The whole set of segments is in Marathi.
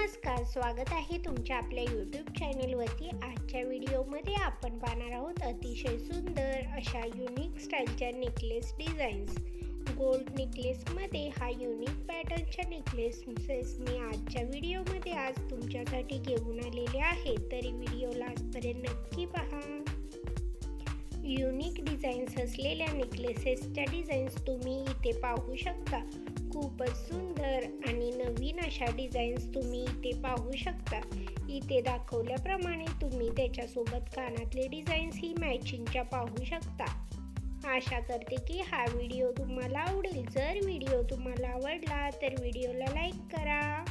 नमस्कार, स्वागत आहे तुमच्या आपल्या यूट्यूब चॅनेलवरती। आजच्या व्हिडिओमध्ये आपण पाहणार आहोत अतिशय सुंदर अशा युनिक स्टाईलच्या नेकलेस डिझाईन्स। गोल्ड नेकलेसमध्ये हा युनिक पॅटर्नच्या नेकलेसेस मी आजच्या व्हिडिओमध्ये आज तुमच्यासाठी घेऊन आलेले आहे, तरी व्हिडिओला आजपर्यंत नक्की पहा। युनिक डिझाईन्स असलेल्या नेकलेसेसच्या डिझाईन्स तुम्ही इथे पाहू शकता। खूपच सुंदर आणि नवीन अशा डिझाईन्स तुम्ही इथे पाहू शकता। इथे दाखवल्याप्रमाणे तुम्ही त्याच्यासोबत कानातले डिझाईन्स ही मॅचिंगच्या पाहू शकता। आशा करते की हा व्हिडिओ तुम्हाला आवडेल। जर व्हिडिओ तुम्हाला आवडला तर व्हिडिओला लाईक करा।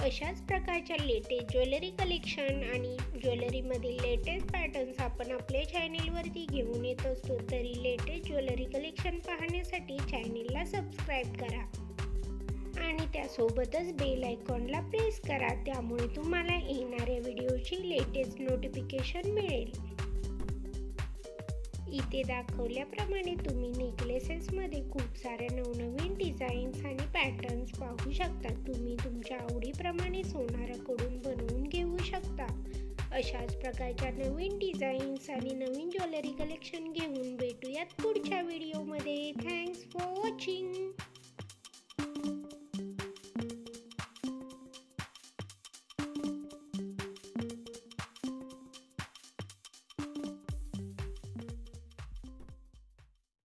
अशाच प्रकारच्या लेटेस्ट ज्वेलरी कलेक्शन आणि ज्वेलरीमधील लेटेस्ट पॅटर्न्स आपण आपल्या चॅनेलवरती घेऊन येत असतो, तरी लेटेस्ट ज्वेलरी कलेक्शन पाहण्यासाठी चॅनेलला सबस्क्राईब करा आणि त्यासोबतच बेल आयकॉनला प्रेस करा, त्यामुळे तुम्हाला येणाऱ्या व्हिडिओची लेटेस्ट नोटिफिकेशन मिळेल। इथे दाखवल्याप्रमाणे तुम्ही नेकलेसेसमध्ये खूप साऱ्या नवनवीन डिझाईन्स आणि पॅटर्न्स पाहू शकता। तुम्ही तुमच्या आवडीप्रमाणे सोनाराकडून बनवून घेऊ शकता। अशाच प्रकारच्या नवीन डिझाईन्स आणि नवीन ज्वेलरी कलेक्शन घेऊन भेटूयात पुढच्या व्हिडिओमध्ये। Thanks for watching.